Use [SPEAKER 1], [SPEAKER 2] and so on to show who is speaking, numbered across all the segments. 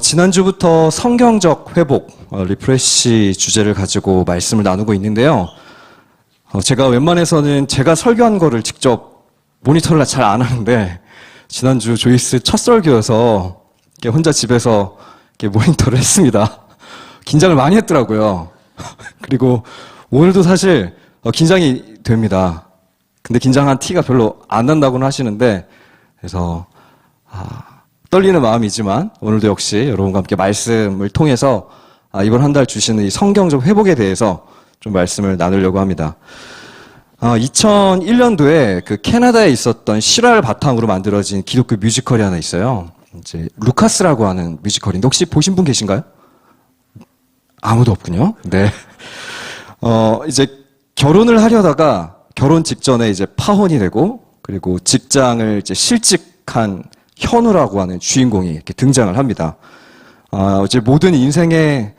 [SPEAKER 1] 지난주부터 성경적 회복, 리프레시 주제를 가지고 말씀을 나누고 있는데요. 제가 웬만해서는 제가 설교한 거를 직접 모니터를 잘 안 하는데, 지난주 조이스 첫 설교여서 혼자 집에서 모니터를 했습니다. 긴장을 많이 했더라고요. 그리고 오늘도 사실 긴장이 됩니다. 근데 긴장한 티가 별로 안 난다고는 하시는데, 그래서 떨리는 마음이지만 오늘도 역시 여러분과 함께 말씀을 통해서 이번 한 달 주시는 이 성경적 회복에 대해서 좀 말씀을 나누려고 합니다. 2001년도에 그 캐나다에 있었던 실화를 바탕으로 만들어진 기독교 뮤지컬이 하나 있어요. 이제 루카스라고 하는 뮤지컬인데 혹시 보신 분 계신가요? 아무도 없군요. 네. 이제 결혼을 하려다가 결혼 직전에 이제 파혼이 되고, 그리고 직장을 이제 실직한 현우라고 하는 주인공이 이렇게 등장을 합니다. 이제 모든 인생의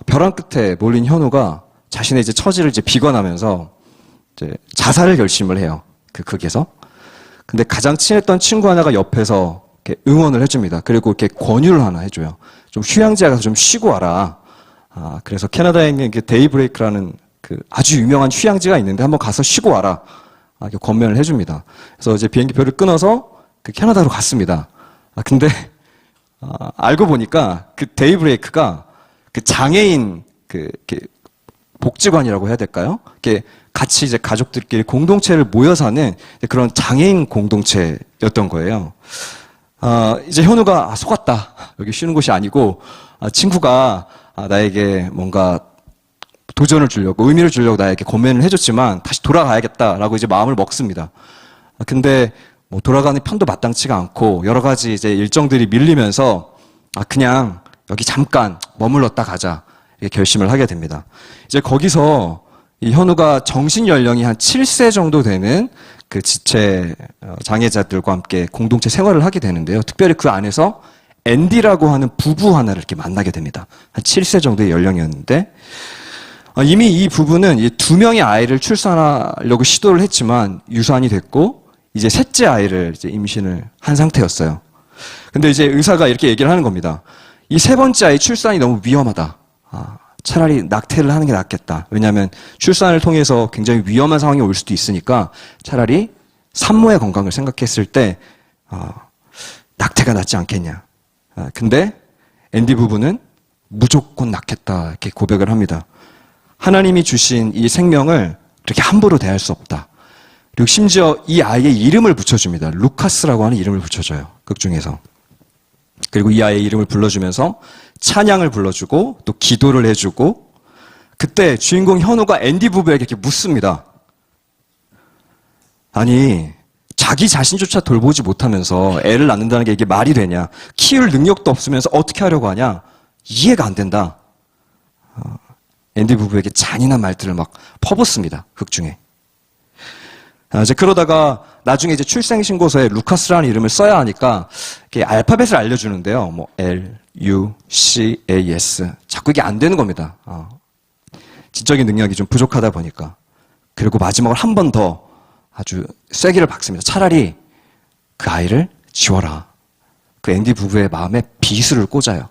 [SPEAKER 1] 벼랑 끝에 몰린 현우가 자신의 이제 처지를 이제 비관하면서 이제 자살을 결심을 해요. 그 극에서. 근데 가장 친했던 친구 하나가 옆에서 이렇게 응원을 해줍니다. 그리고 이렇게 권유를 하나 해줘요. 좀 휴양지에 가서 좀 쉬고 와라. 그래서 캐나다에 있는 데이브레이크라는 그 아주 유명한 휴양지가 있는데 한번 가서 쉬고 와라. 이렇게 권면을 해줍니다. 그래서 이제 비행기표를 끊어서 그 캐나다로 갔습니다. 근데 알고 보니까 그 데이브레이크가 그 장애인 이렇게 복지관이라고 해야 될까요? 이렇게 같이 이제 가족들끼리 공동체를 모여 사는 그런 장애인 공동체였던 거예요. 이제 현우가 속았다. 여기 쉬는 곳이 아니고 친구가 나에게 뭔가 도전을 주려고, 의미를 주려고 나에게 권면을 해줬지만 다시 돌아가야겠다라고 이제 마음을 먹습니다. 근데 뭐 돌아가는 편도 마땅치가 않고 여러 가지 이제 일정들이 밀리면서 그냥 여기 잠깐 머물렀다 가자 이렇게 결심을 하게 됩니다. 이제 거기서 이 현우가 정신 연령이 한 7세 정도 되는 그 지체 장애자들과 함께 공동체 생활을 하게 되는데요. 특별히 그 안에서 앤디라고 하는 부부 하나를 이렇게 만나게 됩니다. 한 7세 정도의 연령이었는데, 이미 이 부부는 이 2명의 아이를 출산하려고 시도를 했지만 유산이 됐고, 이제 셋째 아이를 이제 임신을 한 상태였어요. 근데 이제 의사가 이렇게 얘기를 하는 겁니다. 이 세 번째 아이 출산이 너무 위험하다. 차라리 낙태를 하는 게 낫겠다. 왜냐하면 출산을 통해서 굉장히 위험한 상황이 올 수도 있으니까 차라리 산모의 건강을 생각했을 때 낙태가 낫지 않겠냐. 근데 앤디 부부는 무조건 낳겠다 이렇게 고백을 합니다. 하나님이 주신 이 생명을 그렇게 함부로 대할 수 없다. 그리고 심지어 이 아이의 이름을 붙여줍니다. 루카스라고 하는 이름을 붙여줘요. 극 중에서. 그리고 이 아이의 이름을 불러주면서 찬양을 불러주고 또 기도를 해주고, 그때 주인공 현우가 앤디 부부에게 이렇게 묻습니다. 아니, 자기 자신조차 돌보지 못하면서 애를 낳는다는 게 이게 말이 되냐? 키울 능력도 없으면서 어떻게 하려고 하냐? 이해가 안 된다. 앤디 부부에게 잔인한 말들을 막 퍼붓습니다. 극 중에. 이제 그러다가 나중에 이제 출생신고서에 루카스라는 이름을 써야 하니까 이렇게 알파벳을 알려주는데요. 뭐 L, U, C, A, S. 자꾸 이게 안 되는 겁니다. 지적인 능력이 좀 부족하다 보니까. 그리고 마지막으로 한 번 더 아주 쐐기를 박습니다. 차라리 그 아이를 지워라. 그 앤디 부부의 마음에 비수를 꽂아요.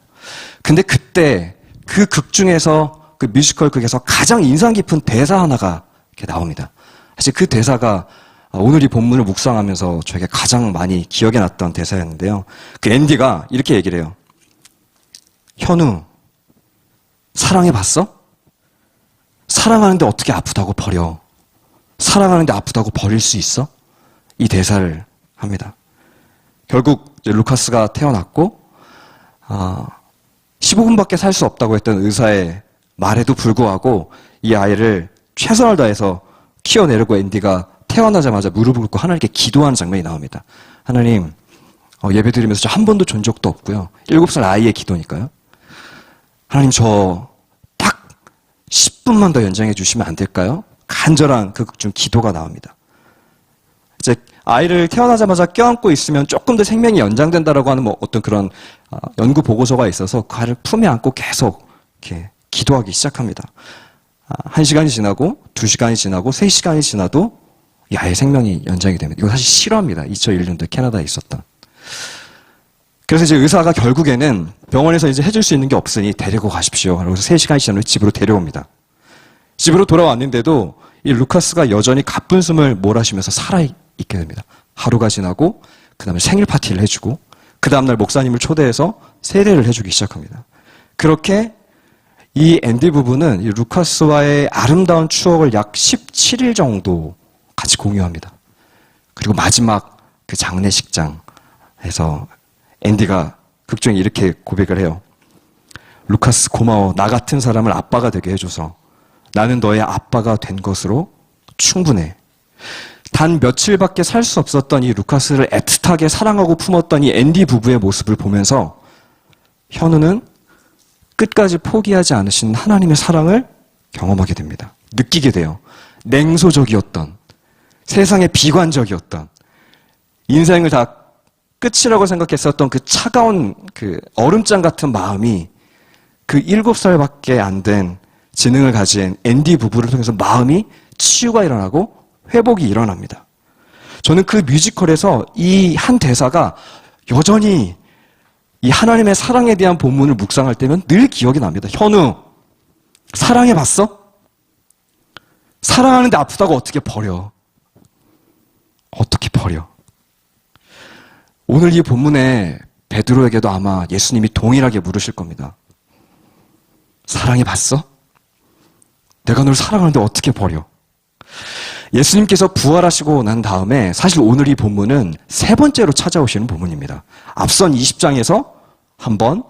[SPEAKER 1] 근데 그때 그 극 중에서, 그 뮤지컬 극에서 가장 인상 깊은 대사 하나가 이렇게 나옵니다. 사실 그 대사가 오늘 이 본문을 묵상하면서 저에게 가장 많이 기억에 났던 대사였는데요. 그 앤디가 이렇게 얘기를 해요. 현우, 사랑해봤어? 사랑하는데 어떻게 아프다고 버려? 사랑하는데 아프다고 버릴 수 있어? 이 대사를 합니다. 결국 이제 루카스가 태어났고 15분밖에 살 수 없다고 했던 의사의 말에도 불구하고 이 아이를 최선을 다해서 키워내려고 앤디가 태어나자마자 무릎을 꿇고 하나님께 기도하는 장면이 나옵니다. 하나님, 예배드리면서 저 한 번도 존 적도 없고요. 7살 아이의 기도니까요. 하나님, 저 딱 10분만 더 연장해 주시면 안 될까요? 간절한 그 중 기도가 나옵니다. 이제 아이를 태어나자마자 껴안고 있으면 조금 더 생명이 연장된다라고 하는 뭐 어떤 그런 연구 보고서가 있어서 그 아이를 품에 안고 계속 이렇게 기도하기 시작합니다. 1시간이 지나고 2시간이 지나고 3시간이 지나도 이 아이의 생명이 연장이 됩니다. 이거 사실 실화입니다. 2001년도에 캐나다에 있었던. 그래서 이제 의사가 결국에는 병원에서 이제 해줄 수 있는 게 없으니 데리고 가십시오. 그래서 3시간 시간을 집으로 데려옵니다. 집으로 돌아왔는데도 이 루카스가 여전히 가쁜 숨을 몰아쉬면서 살아있게 됩니다. 하루가 지나고 그 다음에 생일 파티를 해주고 그 다음날 목사님을 초대해서 세례를 해주기 시작합니다. 그렇게 이 앤디 부부는 이 루카스와의 아름다운 추억을 약 17일 정도 같이 공유합니다. 그리고 마지막 그 장례식장에서 앤디가 극중에 이렇게 고백을 해요. 루카스 고마워. 나 같은 사람을 아빠가 되게 해줘서 나는 너의 아빠가 된 것으로 충분해. 단 며칠밖에 살 수 없었던 이 루카스를 애틋하게 사랑하고 품었던 이 앤디 부부의 모습을 보면서 현우는 끝까지 포기하지 않으신 하나님의 사랑을 경험하게 됩니다. 느끼게 돼요. 냉소적이었던, 세상에 비관적이었던, 인생을 다 끝이라고 생각했었던 그 차가운 그 얼음장 같은 마음이 그 7살밖에 안 된 지능을 가진 앤디 부부를 통해서 마음이 치유가 일어나고 회복이 일어납니다. 저는 그 뮤지컬에서 이 한 대사가 여전히 이 하나님의 사랑에 대한 본문을 묵상할 때면 늘 기억이 납니다. 현우, 사랑해봤어? 사랑하는데 아프다고 어떻게 버려? 어떻게 버려? 오늘 이 본문에 베드로에게도 아마 예수님이 동일하게 물으실 겁니다. 사랑해봤어? 내가 널 사랑하는데 어떻게 버려? 예수님께서 부활하시고 난 다음에 사실 오늘 이 본문은 3번째로 찾아오시는 본문입니다. 앞선 20장에서 한 번,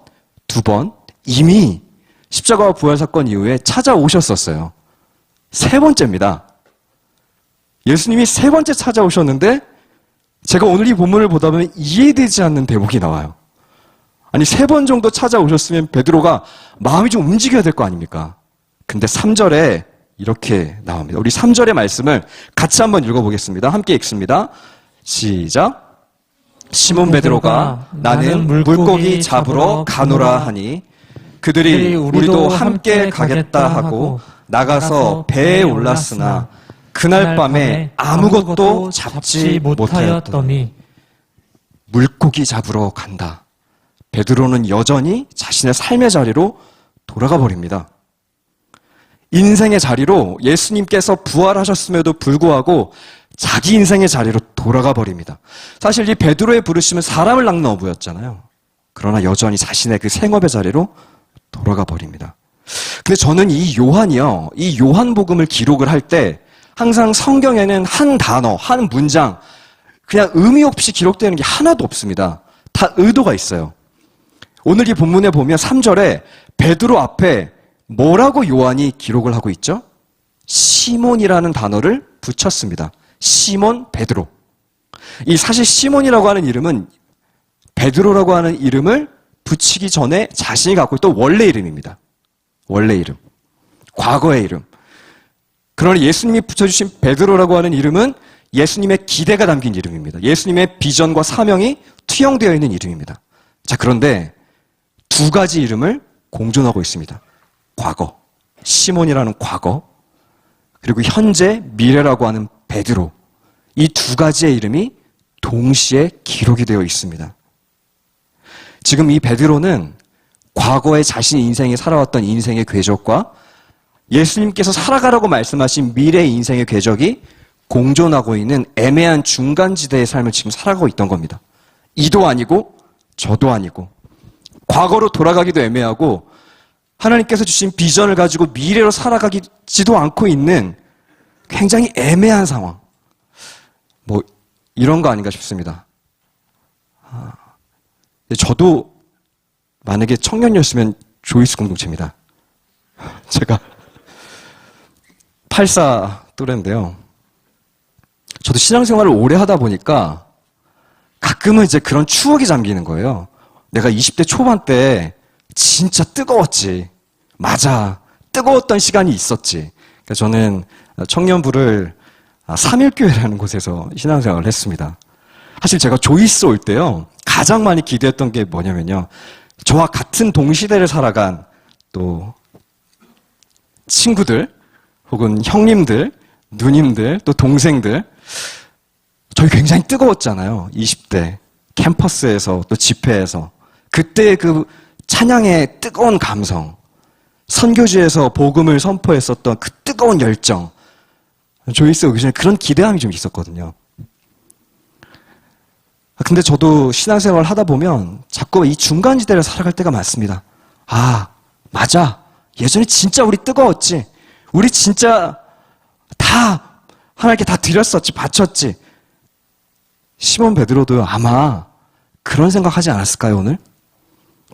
[SPEAKER 1] 2번 이미 십자가와 부활 사건 이후에 찾아오셨었어요. 3번째입니다. 예수님이 3번째 찾아오셨는데 제가 오늘 이 본문을 보다 보면 이해되지 않는 대목이 나와요. 아니 3번 정도 찾아오셨으면 베드로가 마음이 좀 움직여야 될 거 아닙니까? 근데 3절에 이렇게 나옵니다. 우리 3절의 말씀을 같이 한번 읽어보겠습니다. 함께 읽습니다. 시작. 시몬 베드로가 나는 물고기 잡으러 가노라 하니 그들이 우리도 함께 가겠다 하고 나가서 배에 올랐으나 그날 밤에 아무것도 잡지 못하였더니 물고기 잡으러 간다. 베드로는 여전히 자신의 삶의 자리로 돌아가 버립니다. 인생의 자리로 예수님께서 부활하셨음에도 불구하고 자기 인생의 자리로 돌아가 버립니다. 사실 이 베드로의 부르심은 사람을 낚는 어부였잖아요. 그러나 여전히 자신의 그 생업의 자리로 돌아가 버립니다. 근데 저는 이 요한이요, 이 요한복음을 기록을 할 때 항상 성경에는 한 단어, 한 문장, 그냥 의미 없이 기록되는 게 하나도 없습니다. 다 의도가 있어요. 오늘 이 본문에 보면 3절에 베드로 앞에 뭐라고 요한이 기록을 하고 있죠? 시몬이라는 단어를 붙였습니다. 시몬 베드로. 이 사실 시몬이라고 하는 이름은 베드로라고 하는 이름을 붙이기 전에 자신이 갖고 있던 원래 이름입니다. 원래 이름. 과거의 이름. 그러나 예수님이 붙여주신 베드로라고 하는 이름은 예수님의 기대가 담긴 이름입니다. 예수님의 비전과 사명이 투영되어 있는 이름입니다. 자, 그런데 2가지 이름을 공존하고 있습니다. 과거, 시몬이라는 과거, 그리고 현재, 미래라고 하는 베드로. 이 2가지의 이름이 동시에 기록이 되어 있습니다. 지금 이 베드로는 과거에 자신 인생에 살아왔던 인생의 궤적과 예수님께서 살아가라고 말씀하신 미래의 인생의 궤적이 공존하고 있는 애매한 중간지대의 삶을 지금 살아가고 있던 겁니다. 이도 아니고 저도 아니고 과거로 돌아가기도 애매하고 하나님께서 주신 비전을 가지고 미래로 살아가지도 않고 있는 굉장히 애매한 상황. 뭐 이런 거 아닌가 싶습니다. 저도 만약에 청년이었으면 조이스 공동체입니다. 제가 84 또래인데요. 저도 신앙생활을 오래 하다 보니까 가끔은 이제 그런 추억이 잠기는 거예요. 내가 20대 초반 때 진짜 뜨거웠지. 맞아. 뜨거웠던 시간이 있었지. 그러니까 저는 청년부를 3일교회라는 곳에서 신앙생활을 했습니다. 사실 제가 조이스 올 때요. 가장 많이 기대했던 게 뭐냐면요. 저와 같은 동시대를 살아간 또 친구들 혹은 형님들, 누님들, 또 동생들 저희 굉장히 뜨거웠잖아요. 20대. 캠퍼스에서 또 집회에서 그때 그 찬양의 뜨거운 감성, 선교지에서 복음을 선포했었던 그 뜨거운 열정, 조이스 오기 전에 그런 기대감이 좀 있었거든요. 근데 저도 신앙생활을 하다 보면 자꾸 이 중간지대를 살아갈 때가 많습니다. 아, 맞아. 예전에 진짜 우리 뜨거웠지. 우리 진짜 다 하나님께 다 드렸었지, 바쳤지. 시몬 베드로도 아마 그런 생각하지 않았을까요, 오늘?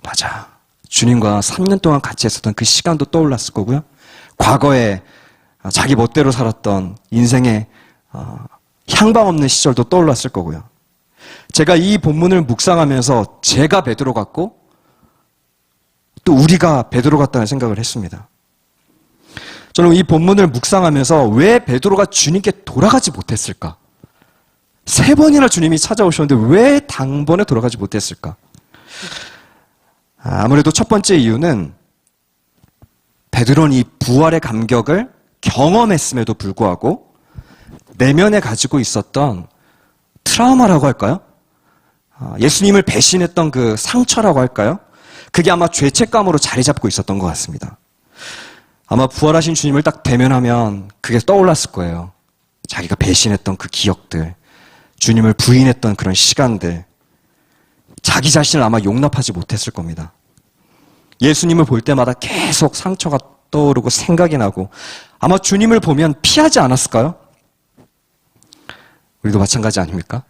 [SPEAKER 1] 맞아. 주님과 3년 동안 같이 했었던 그 시간도 떠올랐을 거고요. 과거에 자기 멋대로 살았던 인생의 향방 없는 시절도 떠올랐을 거고요. 제가 이 본문을 묵상하면서 제가 베드로 같고 또 우리가 베드로 같다는 생각을 했습니다. 저는 이 본문을 묵상하면서 왜 베드로가 주님께 돌아가지 못했을까? 3번이나 주님이 찾아오셨는데 왜 단번에 돌아가지 못했을까? 아무래도 첫 번째 이유는 베드로는 이 부활의 감격을 경험했음에도 불구하고 내면에 가지고 있었던 트라우마라고 할까요? 예수님을 배신했던 그 상처라고 할까요? 그게 아마 죄책감으로 자리 잡고 있었던 것 같습니다. 아마 부활하신 주님을 딱 대면하면 그게 떠올랐을 거예요. 자기가 배신했던 그 기억들, 주님을 부인했던 그런 시간들, 자기 자신을 아마 용납하지 못했을 겁니다. 예수님을 볼 때마다 계속 상처가 떠오르고 생각이 나고 아마 주님을 보면 피하지 않았을까요? 우리도 마찬가지 아닙니까?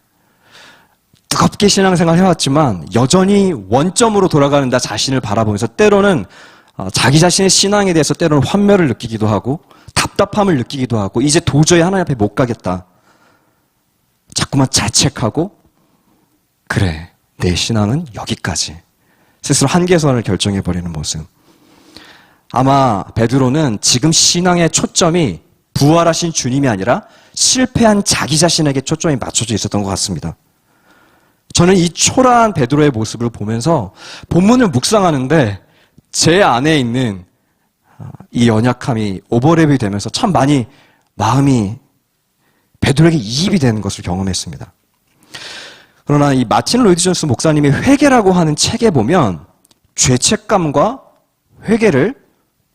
[SPEAKER 1] 뜨겁게 신앙생활 해왔지만 여전히 원점으로 돌아가는 나 자신을 바라보면서 때로는 자기 자신의 신앙에 대해서 때로는 환멸을 느끼기도 하고 답답함을 느끼기도 하고 이제 도저히 하나님 앞에 못 가겠다. 자꾸만 자책하고 그래, 내 신앙은 여기까지. 스스로 한계선을 결정해버리는 모습. 아마 베드로는 지금 신앙의 초점이 부활하신 주님이 아니라 실패한 자기 자신에게 초점이 맞춰져 있었던 것 같습니다. 저는 이 초라한 베드로의 모습을 보면서 본문을 묵상하는데 제 안에 있는 이 연약함이 오버랩이 되면서 참 많이 마음이 베드로에게 이입이 되는 것을 경험했습니다. 그러나 이 마틴 로이드 존스 목사님이 회개라고 하는 책에 보면 죄책감과 회개를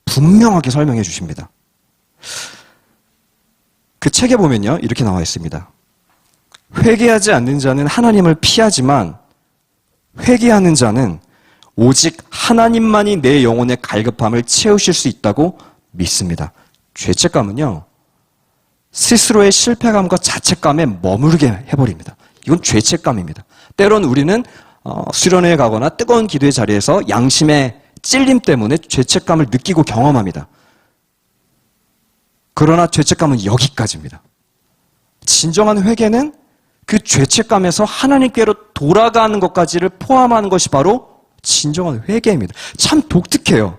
[SPEAKER 1] 분명하게 설명해 주십니다. 그 책에 보면요, 이렇게 나와 있습니다. 회개하지 않는 자는 하나님을 피하지만 회개하는 자는 오직 하나님만이 내 영혼의 갈급함을 채우실 수 있다고 믿습니다. 죄책감은요, 스스로의 실패감과 자책감에 머무르게 해버립니다. 이건 죄책감입니다. 때론 우리는 수련회에 가거나 뜨거운 기도의 자리에서 양심의 찔림 때문에 죄책감을 느끼고 경험합니다. 그러나 죄책감은 여기까지입니다. 진정한 회개는 그 죄책감에서 하나님께로 돌아가는 것까지를 포함하는 것이 바로 진정한 회개입니다. 참 독특해요.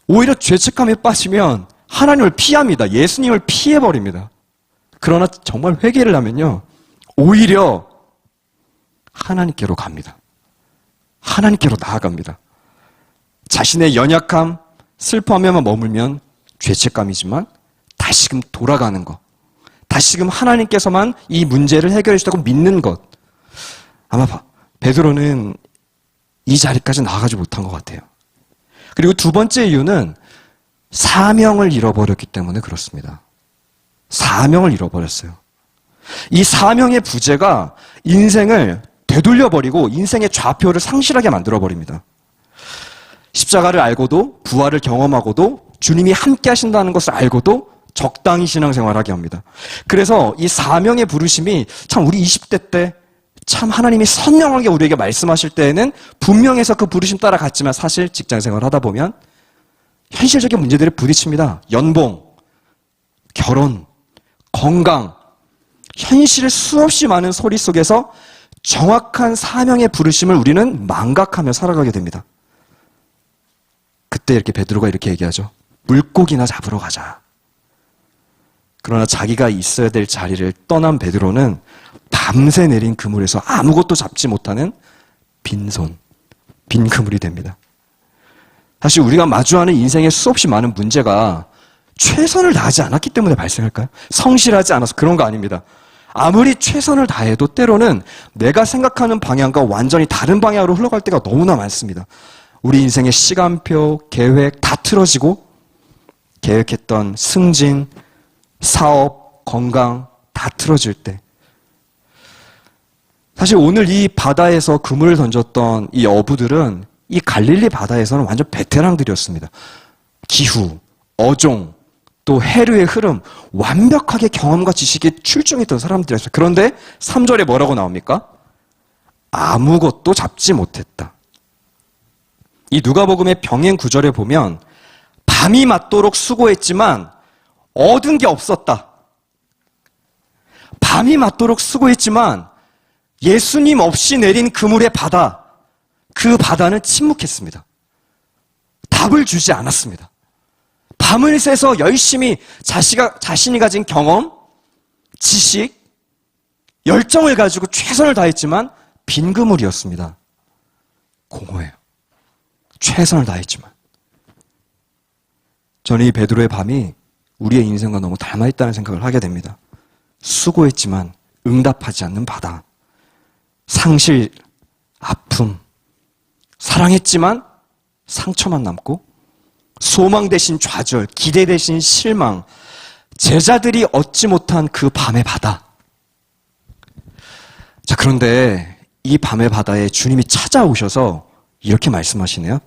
[SPEAKER 1] 오히려 죄책감에 빠지면 하나님을 피합니다. 예수님을 피해버립니다. 그러나 정말 회개를 하면요, 오히려 하나님께로 갑니다. 하나님께로 나아갑니다. 자신의 연약함, 슬퍼하면만 머물면 죄책감이지만 다시금 돌아가는 것, 다시금 하나님께서만 이 문제를 해결해 주시다고 믿는 것. 아마 베드로는 이 자리까지 나아가지 못한 것 같아요. 그리고 두 번째 이유는 사명을 잃어버렸기 때문에 그렇습니다. 사명을 잃어버렸어요. 이 사명의 부재가 인생을 되돌려버리고 인생의 좌표를 상실하게 만들어버립니다. 십자가를 알고도 부활을 경험하고도 주님이 함께 하신다는 것을 알고도 적당히 신앙생활하게 합니다. 그래서 이 사명의 부르심이 참 우리 20대 때 참 하나님이 선명하게 우리에게 말씀하실 때에는 분명해서 그 부르심 따라 갔지만 사실 직장생활 하다 보면 현실적인 문제들에 부딪힙니다. 연봉, 결혼, 건강, 현실의 수없이 많은 소리 속에서 정확한 사명의 부르심을 우리는 망각하며 살아가게 됩니다. 그때 이렇게 베드로가 이렇게 얘기하죠. 물고기나 잡으러 가자. 그러나 자기가 있어야 될 자리를 떠난 베드로는 밤새 내린 그물에서 아무것도 잡지 못하는 빈손, 빈 그물이 됩니다. 사실 우리가 마주하는 인생의 수없이 많은 문제가 최선을 다하지 않았기 때문에 발생할까요? 성실하지 않아서 그런 거 아닙니다. 아무리 최선을 다해도 때로는 내가 생각하는 방향과 완전히 다른 방향으로 흘러갈 때가 너무나 많습니다. 우리 인생의 시간표, 계획 다 틀어지고 계획했던 승진, 사업, 건강 다 틀어질 때 사실 오늘 이 바다에서 그물을 던졌던 이 어부들은 이 갈릴리 바다에서는 완전 베테랑들이었습니다. 기후, 어종, 또 해류의 흐름 완벽하게 경험과 지식이 출중했던 사람들이었어요. 그런데 3절에 뭐라고 나옵니까? 아무것도 잡지 못했다. 이 누가복음의 병행 구절에 보면 밤이 맞도록 수고했지만 얻은 게 없었다. 밤이 맞도록 수고했지만 예수님 없이 내린 그물의 바다, 그 바다는 침묵했습니다. 답을 주지 않았습니다. 밤을 새서 열심히 자신이 가진 경험, 지식, 열정을 가지고 최선을 다했지만 빈 그물이었습니다. 공허해요. 최선을 다했지만. 저는 이 베드로의 밤이 우리의 인생과 너무 닮아있다는 생각을 하게 됩니다. 수고했지만 응답하지 않는 바다. 상실, 아픔, 사랑했지만 상처만 남고 소망 대신 좌절, 기대 대신 실망, 제자들이 얻지 못한 그 밤의 바다. 자, 그런데 이 밤의 바다에 주님이 찾아오셔서 이렇게 말씀하시네요.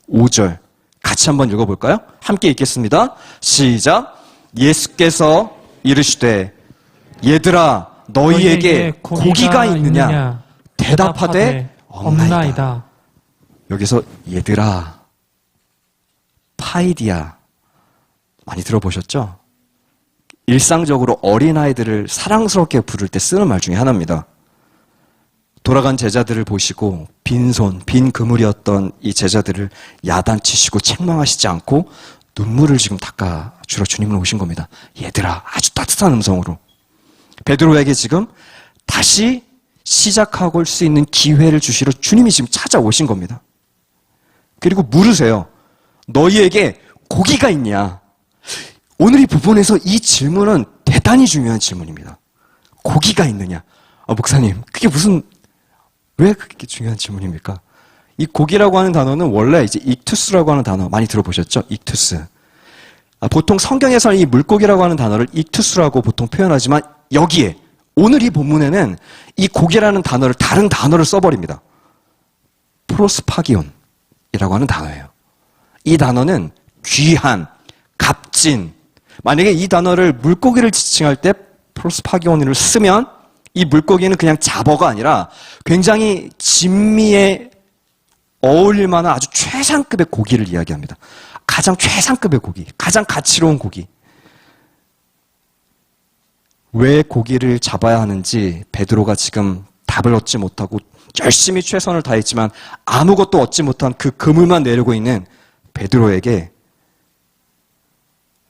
[SPEAKER 1] 5절 같이 한번 읽어볼까요? 함께 읽겠습니다. 시작. 예수께서 이르시되 얘들아 너희에게 고기가 있느냐? 대답하되 없나이다. 여기서 얘들아, 파이디아 많이 들어보셨죠? 일상적으로 어린아이들을 사랑스럽게 부를 때 쓰는 말 중에 하나입니다. 돌아간 제자들을 보시고 빈손, 빈 그물이었던 이 제자들을 야단치시고 책망하시지 않고 눈물을 지금 닦아주러 주님은 오신 겁니다. 얘들아, 아주 따뜻한 음성으로. 베드로에게 지금 다시 시작하고 올 수 있는 기회를 주시러 주님이 지금 찾아오신 겁니다. 그리고 물으세요. 너희에게 고기가 있냐? 오늘 이 부분에서 이 질문은 대단히 중요한 질문입니다. 고기가 있느냐? 목사님, 그게 왜 그렇게 중요한 질문입니까? 이 고기라고 하는 단어는 원래 이제 익투스라고 하는 단어 많이 들어보셨죠? 익투스. 보통 성경에서 이 물고기라고 하는 단어를 익투스라고 보통 표현하지만 여기에 오늘 이 본문에는 이 고기라는 단어를 다른 단어를 써버립니다. 프로스파기온이라고 하는 단어예요. 이 단어는 귀한, 값진. 만약에 이 단어를 물고기를 지칭할 때 프로스파기온을 쓰면 이 물고기는 그냥 잡어가 아니라 굉장히 진미에 어울릴 만한 아주 최상급의 고기를 이야기합니다. 가장 최상급의 고기, 가장 가치로운 고기. 왜 고기를 잡아야 하는지 베드로가 지금 답을 얻지 못하고 열심히 최선을 다했지만 아무것도 얻지 못한 그 그물만 내려고 있는 베드로에게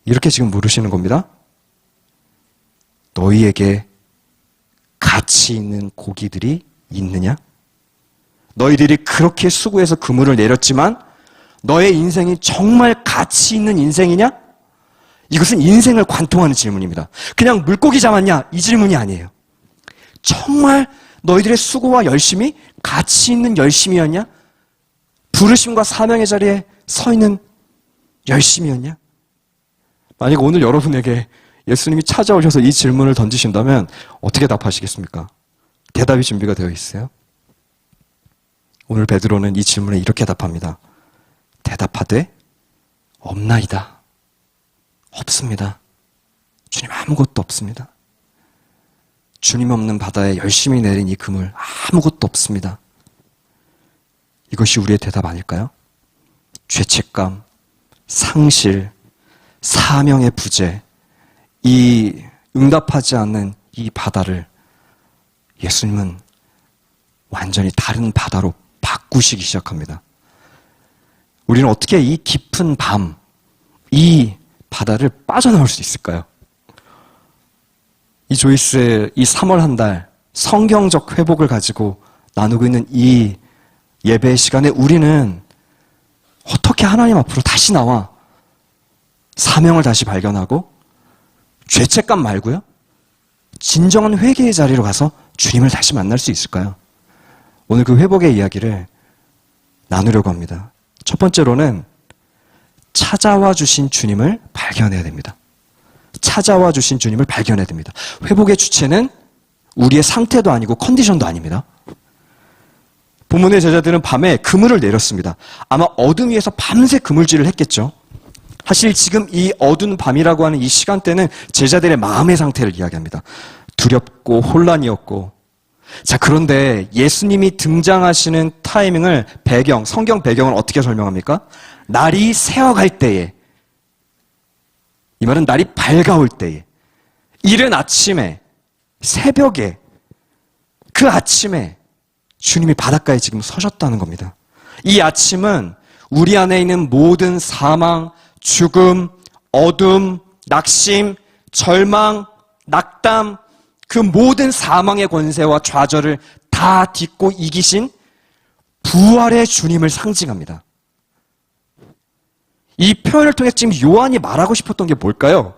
[SPEAKER 1] 이렇게 지금 물으시는 겁니다. 너희에게 가치 있는 고기들이 있느냐? 너희들이 그렇게 수고해서 그물을 내렸지만 너의 인생이 정말 가치 있는 인생이냐? 이것은 인생을 관통하는 질문입니다. 그냥 물고기 잡았냐? 이 질문이 아니에요. 정말 너희들의 수고와 열심이 가치 있는 열심이었냐? 부르심과 사명의 자리에 서 있는 열심이었냐? 만약 오늘 여러분에게 예수님이 찾아오셔서 이 질문을 던지신다면 어떻게 답하시겠습니까? 대답이 준비가 되어 있어요? 오늘 베드로는 이 질문에 이렇게 답합니다. 대답하되 없나이다. 없습니다. 주님 아무것도 없습니다. 주님 없는 바다에 열심히 내린 이 그물 아무것도 없습니다. 이것이 우리의 대답 아닐까요? 죄책감, 상실, 사명의 부재, 이 응답하지 않는 이 바다를 예수님은 완전히 다른 바다로 바꾸시기 시작합니다. 우리는 어떻게 이 깊은 밤, 이 바다를 빠져나올 수 있을까요? 이 조이스의 이 3월 한 달 성경적 회복을 가지고 나누고 있는 이 예배 시간에 우리는 어떻게 하나님 앞으로 다시 나와 사명을 다시 발견하고 죄책감 말고요. 진정한 회개의 자리로 가서 주님을 다시 만날 수 있을까요? 오늘 그 회복의 이야기를 나누려고 합니다. 첫 번째로는 찾아와 주신 주님을 발견해야 됩니다. 찾아와 주신 주님을 발견해야 됩니다. 회복의 주체는 우리의 상태도 아니고 컨디션도 아닙니다. 본문의 제자들은 밤에 그물을 내렸습니다. 아마 어둠 위에서 밤새 그물질을 했겠죠. 사실 지금 이 어두운 밤이라고 하는 이 시간대는 제자들의 마음의 상태를 이야기합니다. 두렵고 혼란이었고. 자, 그런데 예수님이 등장하시는 타이밍을 성경 배경을 어떻게 설명합니까? 날이 새어갈 때에, 이 말은 날이 밝아올 때에, 이른 아침에, 새벽에, 그 아침에 주님이 바닷가에 지금 서셨다는 겁니다. 이 아침은 우리 안에 있는 모든 사망, 죽음, 어둠, 낙심, 절망, 낙담, 그 모든 사망의 권세와 좌절을 다 딛고 이기신 부활의 주님을 상징합니다. 이 표현을 통해 지금 요한이 말하고 싶었던 게 뭘까요?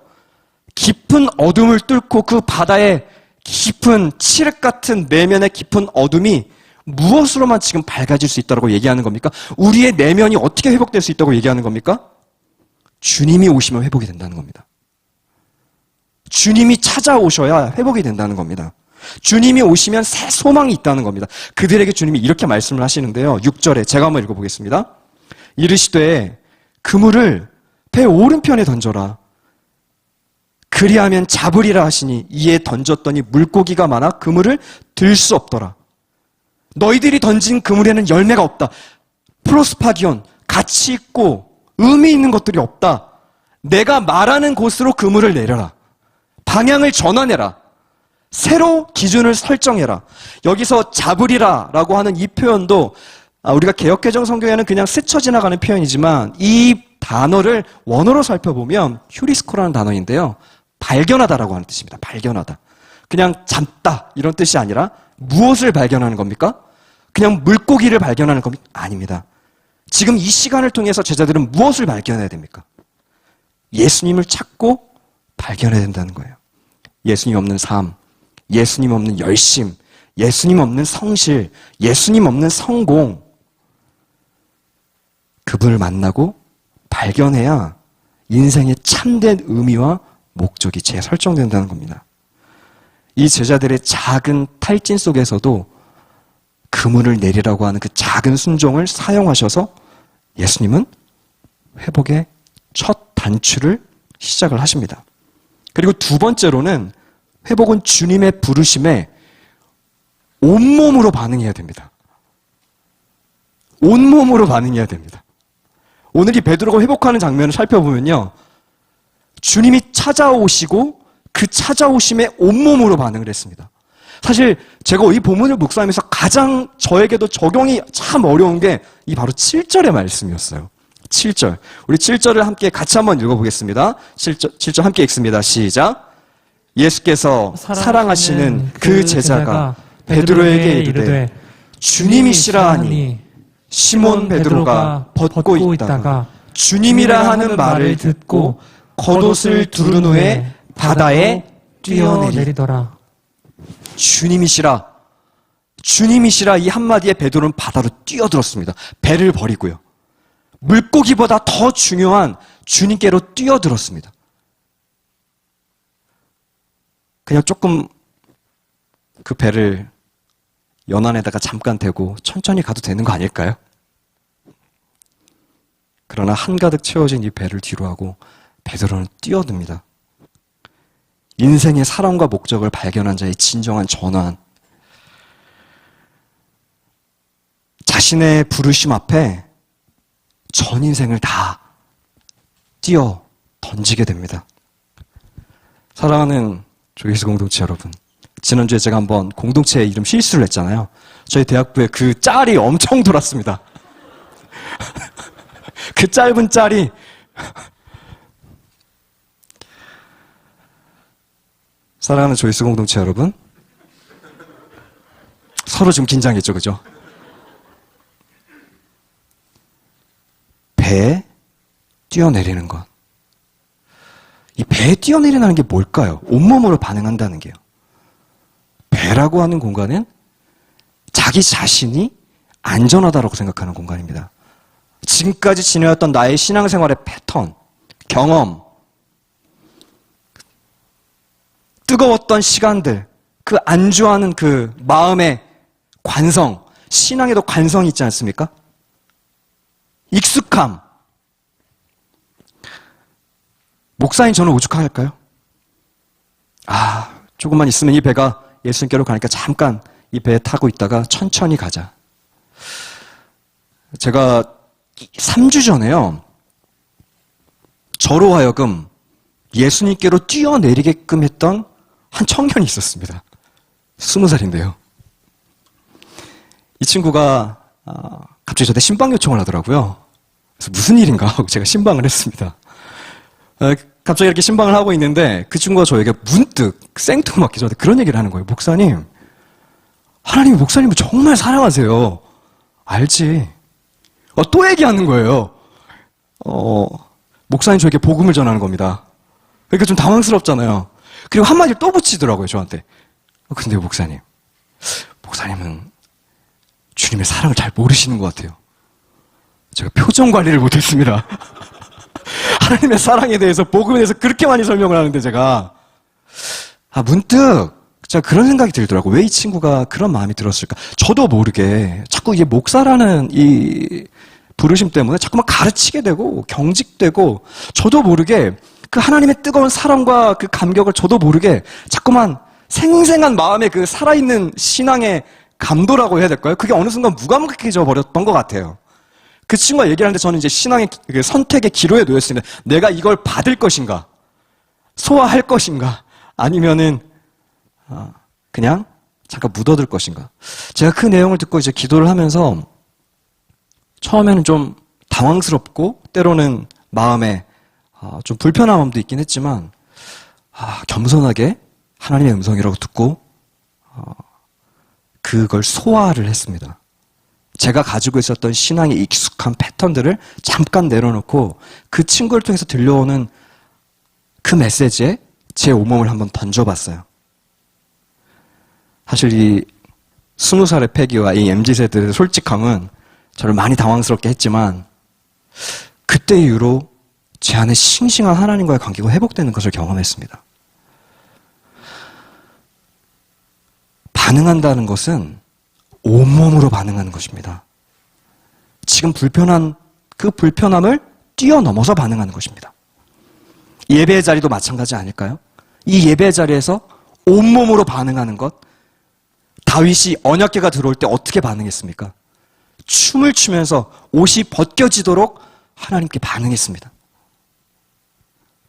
[SPEAKER 1] 깊은 어둠을 뚫고 그 바다의 깊은 칠흑 같은 내면의 깊은 어둠이 무엇으로만 지금 밝아질 수 있다고 얘기하는 겁니까? 우리의 내면이 어떻게 회복될 수 있다고 얘기하는 겁니까? 주님이 오시면 회복이 된다는 겁니다. 주님이 찾아오셔야 회복이 된다는 겁니다. 주님이 오시면 새 소망이 있다는 겁니다. 그들에게 주님이 이렇게 말씀을 하시는데요. 6절에 제가 한번 읽어보겠습니다. 이르시되 그물을 배 오른편에 던져라. 그리하면 잡으리라 하시니 이에 던졌더니 물고기가 많아 그물을 들 수 없더라. 너희들이 던진 그물에는 열매가 없다. 프로스파기온, 가치 있고 의미 있는 것들이 없다. 내가 말하는 곳으로 그물을 내려라. 방향을 전환해라. 새로 기준을 설정해라. 여기서 잡으리라 라고 하는 이 표현도 우리가 개역개정 성경에는 그냥 스쳐 지나가는 표현이지만 이 단어를 원어로 살펴보면 휴리스코라는 단어인데요. 발견하다라고 하는 뜻입니다. 발견하다. 그냥 잡다 이런 뜻이 아니라 무엇을 발견하는 겁니까? 그냥 물고기를 발견하는 겁니까? 아닙니다. 지금 이 시간을 통해서 제자들은 무엇을 발견해야 됩니까? 예수님을 찾고 발견해야 된다는 거예요. 예수님 없는 삶, 예수님 없는 열심, 예수님 없는 성실, 예수님 없는 성공. 그분을 만나고 발견해야 인생의 참된 의미와 목적이 재설정된다는 겁니다. 이 제자들의 작은 탈진 속에서도 그물을 내리라고 하는 그 작은 순종을 사용하셔서 예수님은 회복의 첫 단추를 시작을 하십니다. 그리고 두 번째로는 회복은 주님의 부르심에 온몸으로 반응해야 됩니다. 온몸으로 반응해야 됩니다. 오늘 이 베드로가 회복하는 장면을 살펴보면요. 주님이 찾아오시고 그 찾아오심에 온몸으로 반응을 했습니다. 사실 제가 이 본문을 묵상하면서 가장 저에게도 적용이 참 어려운 게 이 바로 7절의 말씀이었어요. 7절. 우리 7절을 함께 같이 한번 읽어보겠습니다. 7절 함께 읽습니다. 시작. 예수께서 사랑하시는 그 제자가 베드로에게 이르되 주님이시라 하니 시몬 베드로가 벗고 있다가 주님이라 하는 말을 듣고 겉옷을 두른 후에 바다에 뛰어내리더라. 주님이시라. 주님이시라 이 한마디에 베드로는 바다로 뛰어들었습니다. 배를 버리고요. 물고기보다 더 중요한 주님께로 뛰어들었습니다. 그냥 조금 그 배를 연안에다가 잠깐 대고 천천히 가도 되는 거 아닐까요? 그러나 한가득 채워진 이 배를 뒤로 하고 베드로는 뛰어듭니다. 인생의 사랑과 목적을 발견한 자의 진정한 전환. 자신의 부르심 앞에 전 인생을 다 뛰어 던지게 됩니다. 사랑하는 조이스 공동체 여러분, 지난주에 제가 한번 공동체 이름 실수를 했잖아요. 저희 대학부에 그 짤이 엄청 돌았습니다. 그 짧은 짤이 사랑하는 조이스 공동체 여러분, 서로 좀 긴장했죠, 그죠? 배에 뛰어내리는 것. 이 배에 뛰어내리는 게 뭘까요? 온몸으로 반응한다는 게요. 배라고 하는 공간은 자기 자신이 안전하다고 생각하는 공간입니다. 지금까지 지내왔던 나의 신앙생활의 패턴, 경험, 뜨거웠던 시간들, 그 안주하는 그 마음의 관성, 신앙에도 관성이 있지 않습니까? 익숙함. 목사님 저는 오죽할까요? 조금만 있으면 이 배가 예수님께로 가니까 잠깐 이 배에 타고 있다가 천천히 가자. 제가 3주 전에요. 저로 하여금 예수님께로 뛰어내리게끔 했던 한 청년이 있었습니다. 20살인데요. 이 친구가 갑자기 저한테 신방 요청을 하더라고요. 그래서 무슨 일인가 하고 제가 신방을 했습니다. 갑자기 이렇게 신방을 하고 있는데 그 친구가 저에게 문득 생뚱맞게 저한테 그런 얘기를 하는 거예요. 목사님, 하나님이 목사님을 정말 사랑하세요. 알지? 또 얘기하는 거예요. 목사님 저에게 복음을 전하는 겁니다. 그러니까 좀 당황스럽잖아요. 그리고 한마디를 또 붙이더라고요, 저한테. 근데 목사님은 주님의 사랑을 잘 모르시는 것 같아요. 제가 표정 관리를 못했습니다. 하나님의 사랑에 대해서, 복음에 대해서 그렇게 많이 설명을 하는데 제가 문득 제가 그런 생각이 들더라고요. 왜 이 친구가 그런 마음이 들었을까? 저도 모르게 자꾸 이게 목사라는 이 부르심 때문에 자꾸만 가르치게 되고 경직되고, 저도 모르게 그 하나님의 뜨거운 사랑과 그 감격을 저도 모르게 자꾸만 생생한 마음의 그 살아있는 신앙의 감도라고 해야 될까요? 그게 어느 순간 무감각해져 버렸던 것 같아요. 그 친구가 얘기를 하는데 저는 이제 신앙의 선택의 기로에 놓였습니다. 내가 이걸 받을 것인가? 소화할 것인가? 아니면은 그냥 잠깐 묻어둘 것인가? 제가 그 내용을 듣고 이제 기도를 하면서 처음에는 좀 당황스럽고 때로는 마음에 좀 불편한 마음도 있긴 했지만 겸손하게 하나님의 음성이라고 듣고 그걸 소화를 했습니다. 제가 가지고 있었던 신앙의 익숙한 패턴들을 잠깐 내려놓고 그 친구를 통해서 들려오는 그 메시지에 제 온몸을 한번 던져봤어요. 사실 이 20살의 패기와 이 MZ세대의 솔직함은 저를 많이 당황스럽게 했지만 그때 이후로 제 안에 싱싱한 하나님과의 관계가 회복되는 것을 경험했습니다. 반응한다는 것은 온몸으로 반응하는 것입니다. 지금 불편한 그 불편함을 뛰어넘어서 반응하는 것입니다. 예배의 자리도 마찬가지 아닐까요? 이 예배의 자리에서 온몸으로 반응하는 것. 다윗이 언약궤가 들어올 때 어떻게 반응했습니까? 춤을 추면서 옷이 벗겨지도록 하나님께 반응했습니다.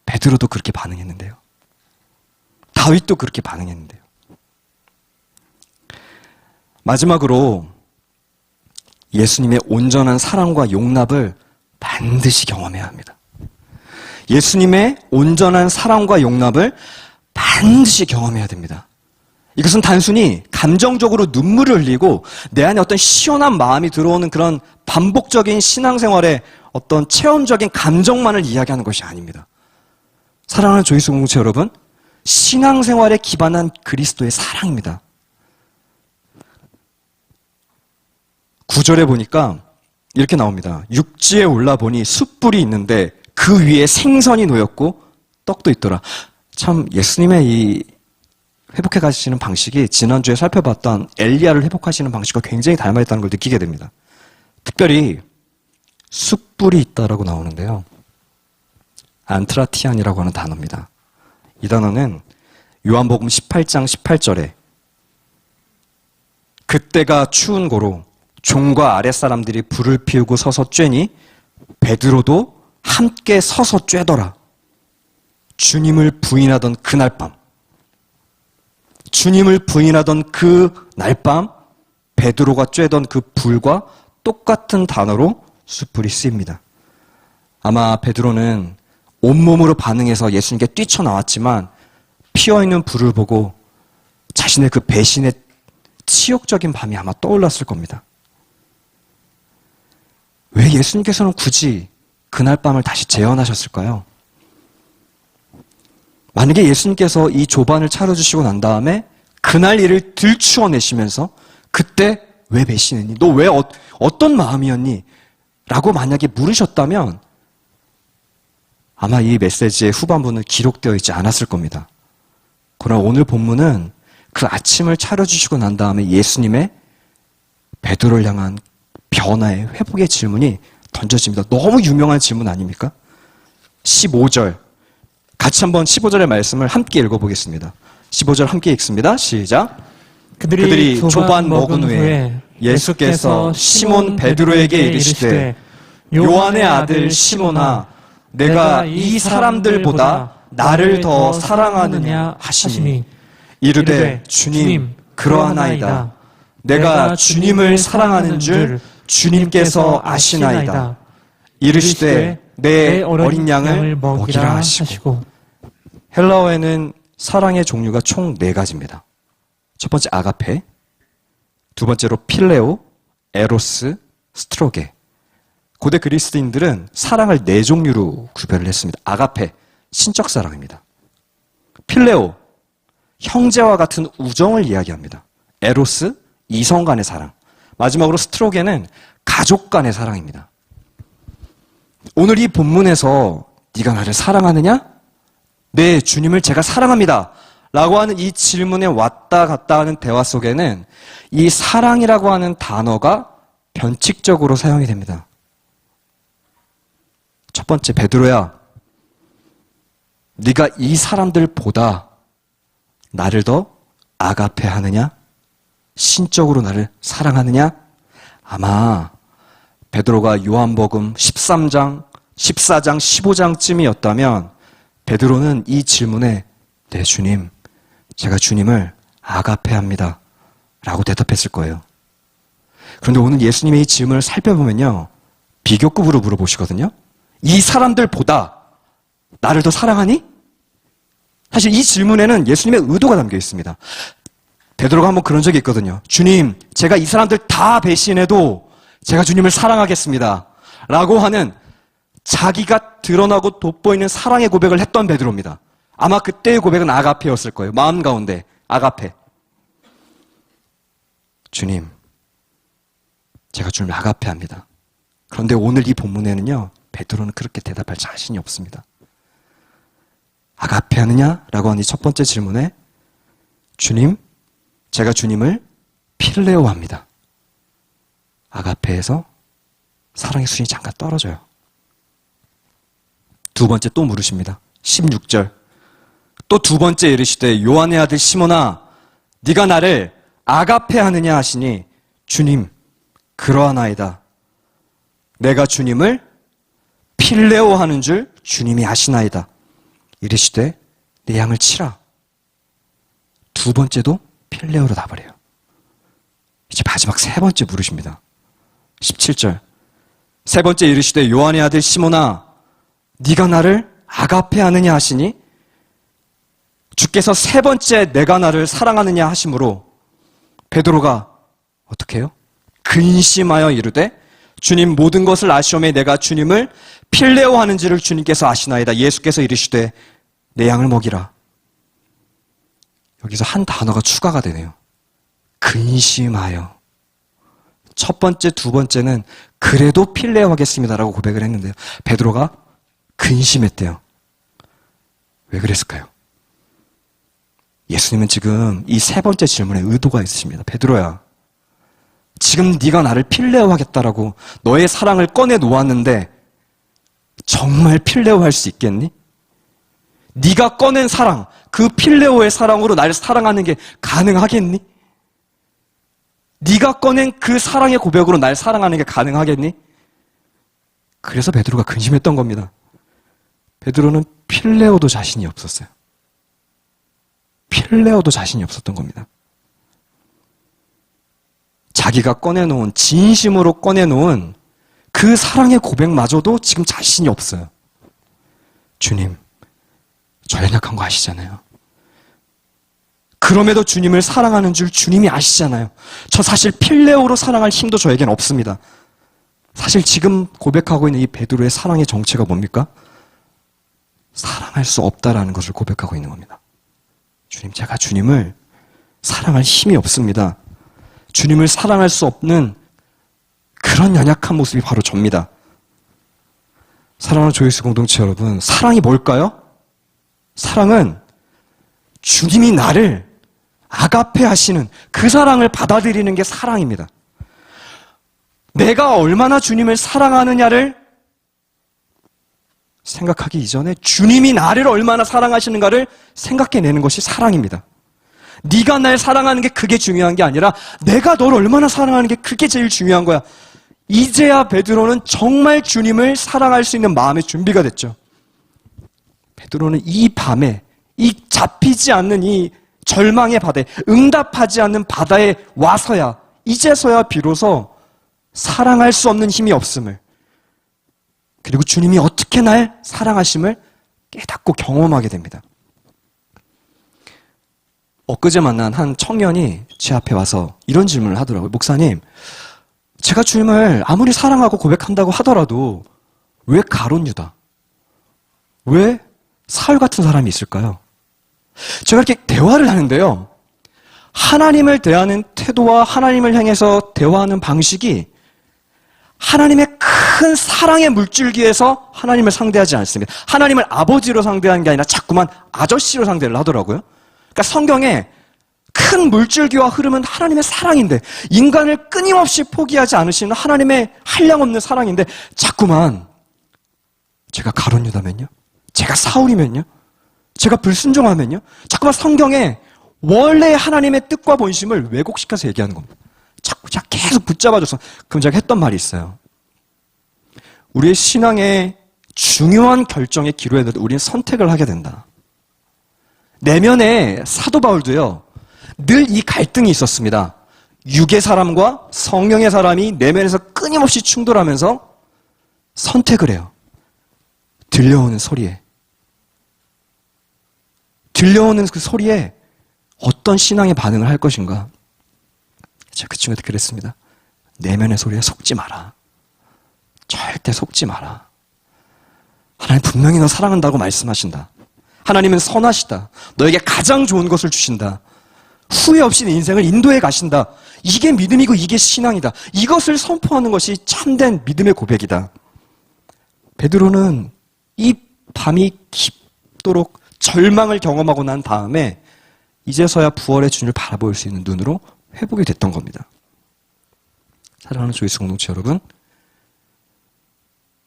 [SPEAKER 1] 베드로도 그렇게 반응했는데요. 다윗도 그렇게 반응했는데요. 마지막으로 예수님의 온전한 사랑과 용납을 반드시 경험해야 합니다. 예수님의 온전한 사랑과 용납을 반드시 경험해야 됩니다. 이것은 단순히 감정적으로 눈물을 흘리고 내 안에 어떤 시원한 마음이 들어오는 그런 반복적인 신앙생활의 어떤 체험적인 감정만을 이야기하는 것이 아닙니다. 사랑하는 조이스 공동체 여러분, 신앙생활에 기반한 그리스도의 사랑입니다. 9절에 보니까 이렇게 나옵니다. 육지에 올라보니 숯불이 있는데 그 위에 생선이 놓였고 떡도 있더라. 참 예수님의 이 회복해 가시는 방식이 지난주에 살펴봤던 엘리야를 회복하시는 방식과 굉장히 닮아있다는 걸 느끼게 됩니다. 특별히 숯불이 있다라고 나오는데요. 안트라티안이라고 하는 단어입니다. 이 단어는 요한복음 18장 18절에 그때가 추운 고로 종과 아랫사람들이 불을 피우고 서서 쬐니 베드로도 함께 서서 쬐더라. 주님을 부인하던 그날 밤, 주님을 부인하던 그 날 밤 베드로가 쬐던 그 불과 똑같은 단어로 숯불이 쓰입니다. 아마 베드로는 온몸으로 반응해서 예수님께 뛰쳐나왔지만 피어있는 불을 보고 자신의 그 배신의 치욕적인 밤이 아마 떠올랐을 겁니다. 왜 예수님께서는 굳이 그날 밤을 다시 재현하셨을까요? 만약에 예수님께서 이 조반을 차려주시고 난 다음에 그날 일을 들추어내시면서 그때 왜 배신했니? 너 왜 어떤 마음이었니? 라고 만약에 물으셨다면 아마 이 메시지의 후반부는 기록되어 있지 않았을 겁니다. 그러나 오늘 본문은 그 아침을 차려주시고 난 다음에 예수님의 베드로를 향한 변화의 회복의 질문이 던져집니다. 너무 유명한 질문 아닙니까? 15절. 같이 한번 15절의 말씀을 함께 읽어보겠습니다. 15절 함께 읽습니다. 시작. 그들이 조반 먹은 후에 예수께서 시몬 베드로에게 이르시되 요한의 아들 시몬아 내가 이 사람들보다 나를 더 사랑하느냐 하시니 이르되 주님 그러하나이다. 내가 주님을 사랑하는 줄 주님께서 아시나이다. 이르시되 내 어린 양을 먹이라 하시고. 헬라어에는 사랑의 종류가 총 4가지입니다. 첫 번째 아가페, 두 번째로 필레오, 에로스, 스트로게. 고대 그리스도인들은 사랑을 4종류로 구별을 했습니다. 아가페, 신적 사랑입니다. 필레오, 형제와 같은 우정을 이야기합니다. 에로스, 이성 간의 사랑. 마지막으로 스트로게는 가족 간의 사랑입니다. 오늘 이 본문에서 네가 나를 사랑하느냐? 네, 주님을 제가 사랑합니다. 라고 하는 이 질문에 왔다 갔다 하는 대화 속에는 이 사랑이라고 하는 단어가 변칙적으로 사용이 됩니다. 첫 번째, 베드로야, 네가 이 사람들보다 나를 더 아가페 하느냐? 신적으로 나를 사랑하느냐? 아마 베드로가 요한복음 13장, 14장, 15장쯤이었다면 베드로는 이 질문에 네, 주님, 제가 주님을 아가페합니다. 라고 대답했을 거예요. 그런데 오늘 예수님의 이 질문을 살펴보면요. 비교급으로 물어보시거든요. 이 사람들보다 나를 더 사랑하니? 사실 이 질문에는 예수님의 의도가 담겨 있습니다. 베드로가 한번 그런 적이 있거든요. 주님, 제가 이 사람들 다 배신해도 제가 주님을 사랑하겠습니다. 라고 하는 자기가 드러나고 돋보이는 사랑의 고백을 했던 베드로입니다. 아마 그때의 고백은 아가페였을 거예요. 마음 가운데 아가페. 주님, 제가 주님을 아가페합니다. 그런데 오늘 이 본문에는요. 베드로는 그렇게 대답할 자신이 없습니다. 아가페하느냐? 라고 하는 이 첫 번째 질문에 주님, 제가 주님을 필레오합니다. 아가페에서 사랑의 수준이 잠깐 떨어져요. 두 번째 또 물으십니다. 16절. 또 두 번째 이르시되 요한의 아들 시몬아 네가 나를 아가페하느냐 하시니 주님 그러하나이다. 내가 주님을 필레오하는 줄 주님이 아시나이다. 이르시되 내 양을 치라. 두 번째도 필레오로 답을 해요. 이제 마지막 세 번째 물으십니다. 17절. 세 번째 이르시되 요한의 아들 시몬아 네가 나를 아가페하느냐 하시니 주께서 세 번째 내가 나를 사랑하느냐 하심으로 베드로가 어떻게 해요? 근심하여 이르되 주님 모든 것을 아시오매 내가 주님을 필레오하는지를 주님께서 아시나이다. 예수께서 이르시되 내 양을 먹이라. 여기서 한 단어가 추가가 되네요. 근심하여. 첫 번째, 두 번째는 그래도 필레오하겠습니다라고 고백을 했는데요. 베드로가 근심했대요. 왜 그랬을까요? 예수님은 지금 이 세 번째 질문에 의도가 있으십니다. 베드로야, 지금 네가 나를 필레오하겠다라고 너의 사랑을 꺼내 놓았는데 정말 필레오할 수 있겠니? 네가 꺼낸 사랑, 그 필레오의 사랑으로 나를 사랑하는 게 가능하겠니? 네가 꺼낸 그 사랑의 고백으로 날 사랑하는 게 가능하겠니? 그래서 베드로가 근심했던 겁니다. 베드로는 필레오도 자신이 없었어요. 필레오도 자신이 없었던 겁니다. 자기가 꺼내놓은, 진심으로 꺼내놓은 그 사랑의 고백마저도 지금 자신이 없어요. 주님, 저 연약한 거 아시잖아요. 그럼에도 주님을 사랑하는 줄 주님이 아시잖아요. 저 사실 필레오로 사랑할 힘도 저에겐 없습니다. 사실 지금 고백하고 있는 이 베드로의 사랑의 정체가 뭡니까? 사랑할 수 없다라는 것을 고백하고 있는 겁니다. 주님, 제가 주님을 사랑할 힘이 없습니다. 주님을 사랑할 수 없는 그런 연약한 모습이 바로 접니다. 사랑하는 조이스 공동체 여러분, 사랑이 뭘까요? 사랑은 주님이 나를 아가페 하시는 그 사랑을 받아들이는 게 사랑입니다. 내가 얼마나 주님을 사랑하느냐를 생각하기 이전에 주님이 나를 얼마나 사랑하시는가를 생각해내는 것이 사랑입니다. 네가 날 사랑하는 게 그게 중요한 게 아니라 내가 널 얼마나 사랑하는 게 그게 제일 중요한 거야. 이제야 베드로는 정말 주님을 사랑할 수 있는 마음의 준비가 됐죠. 베드로는 이 밤에 이 잡히지 않는 이 절망의 바다에, 응답하지 않는 바다에 와서야, 이제서야 비로소 사랑할 수 없는 힘이 없음을, 그리고 주님이 어떻게 날 사랑하심을 깨닫고 경험하게 됩니다. 엊그제 만난 한 청년이 제 앞에 와서 이런 질문을 하더라고요. 목사님, 제가 주님을 아무리 사랑하고 고백한다고 하더라도 왜 가룟 유다? 왜 사울 같은 사람이 있을까요? 제가 이렇게 대화를 하는데요. 하나님을 대하는 태도와 하나님을 향해서 대화하는 방식이 하나님의 큰 사랑의 물줄기에서 하나님을 상대하지 않습니다. 하나님을 아버지로 상대하는 게 아니라 자꾸만 아저씨로 상대를 하더라고요. 그러니까 성경에 큰 물줄기와 흐름은 하나님의 사랑인데, 인간을 끊임없이 포기하지 않으시는 하나님의 한량없는 사랑인데, 자꾸만 제가 가룟 유다면요? 제가 사울이면요? 제가 불순종하면요? 자꾸만 성경에 원래 하나님의 뜻과 본심을 왜곡시켜서 얘기하는 겁니다. 자꾸 제가 계속 붙잡아줘서. 그럼 제가 했던 말이 있어요. 우리의 신앙의 중요한 결정의 기로에도 우리는 선택을 하게 된다. 내면에 사도 바울도요, 늘 이 갈등이 있었습니다. 육의 사람과 성령의 사람이 내면에서 끊임없이 충돌하면서 선택을 해요. 들려오는 소리에. 들려오는 그 소리에 어떤 신앙의 반응을 할 것인가. 제가 그 친구한테 그랬습니다. 내면의 소리에 속지 마라. 절대 속지 마라. 하나님 분명히 너 사랑한다고 말씀하신다. 하나님은 선하시다. 너에게 가장 좋은 것을 주신다. 후회 없이 내 인생을 인도해 가신다. 이게 믿음이고 이게 신앙이다. 이것을 선포하는 것이 참된 믿음의 고백이다. 베드로는 이 밤이 깊도록 절망을 경험하고 난 다음에 이제서야 부활의 주님을 바라볼 수 있는 눈으로 회복이 됐던 겁니다. 사랑하는 조이스 공동체 여러분,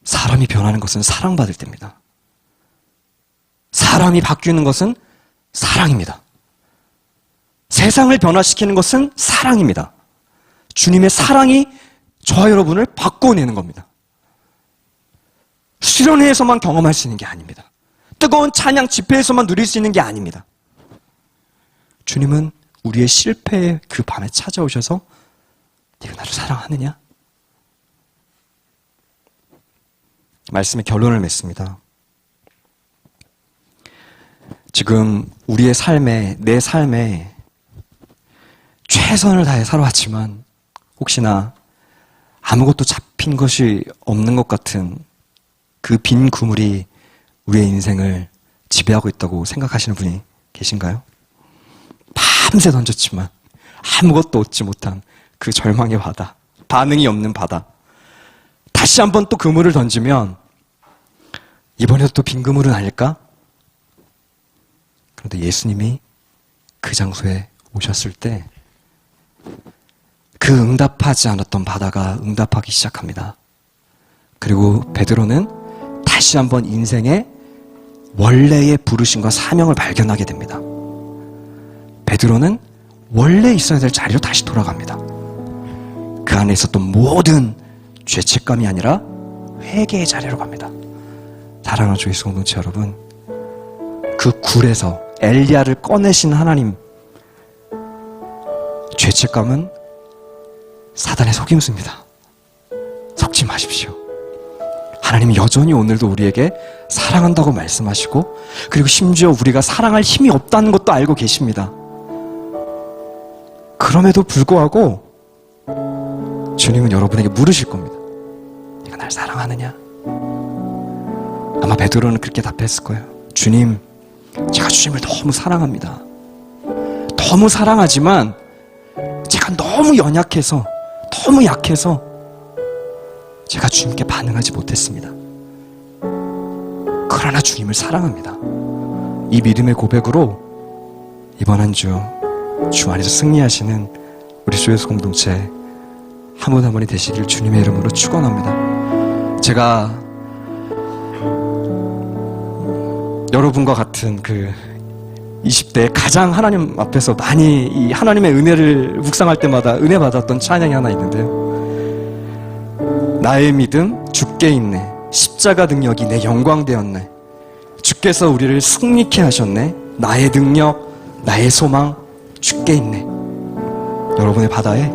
[SPEAKER 1] 사람이 변하는 것은 사랑받을 때입니다. 사람이 바뀌는 것은 사랑입니다. 세상을 변화시키는 것은 사랑입니다. 주님의 사랑이 저와 여러분을 바꿔내는 겁니다. 수련회에서만 경험할 수 있는 게 아닙니다. 뜨거운 찬양 집회에서만 누릴 수 있는 게 아닙니다. 주님은 우리의 실패의 그 밤에 찾아오셔서 네가 나를 사랑하느냐? 말씀의 결론을 맺습니다. 지금 우리의 삶에, 내 삶에 최선을 다해 살아왔지만 혹시나 아무것도 잡힌 것이 없는 것 같은 그 빈 그물이 우리의 인생을 지배하고 있다고 생각하시는 분이 계신가요? 밤새 던졌지만 아무것도 얻지 못한 그 절망의 바다, 반응이 없는 바다. 다시 한번 또 그물을 던지면 이번에도 또 빈 그물은 아닐까? 그런데 예수님이 그 장소에 오셨을 때 그 응답하지 않았던 바다가 응답하기 시작합니다. 그리고 베드로는 다시 한번 인생의 원래의 부르심과 사명을 발견하게 됩니다. 베드로는 원래 있어야 될 자리로 다시 돌아갑니다. 그 안에 있었던 모든 죄책감이 아니라 회개의 자리로 갑니다. 사랑하는 조이스 공동체 여러분, 그 굴에서 엘리야를 꺼내신 하나님, 죄책감은 사단의 속임수입니다. 속지 마십시오. 하나님은 여전히 오늘도 우리에게 사랑한다고 말씀하시고, 그리고 심지어 우리가 사랑할 힘이 없다는 것도 알고 계십니다. 그럼에도 불구하고 주님은 여러분에게 물으실 겁니다. 네가 날 사랑하느냐? 아마 베드로는 그렇게 답했을 거예요. 주님, 제가 주님을 너무 사랑합니다. 너무 사랑하지만 제가 너무 연약해서, 너무 약해서 제가 주님께 반응하지 못했습니다. 그러나 주님을 사랑합니다. 이 믿음의 고백으로 이번 한 주 주 안에서 승리하시는 우리 소유소 공동체 한 분 한 분이 되시길 주님의 이름으로 축원합니다. 제가 여러분과 같은 그 20대에 가장 하나님 앞에서 많이 이 하나님의 은혜를 묵상할 때마다 은혜 받았던 찬양이 하나 있는데요. 나의 믿음 주께 있네. 십자가 능력이 내 영광 되었네. 주께서 우리를 승리케 하셨네. 나의 능력, 나의 소망 주께 있네. 여러분의 바다에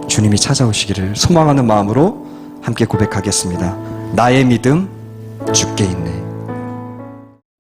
[SPEAKER 1] 주님이 찾아오시기를 소망하는 마음으로 함께 고백하겠습니다. 나의 믿음 주께 있네.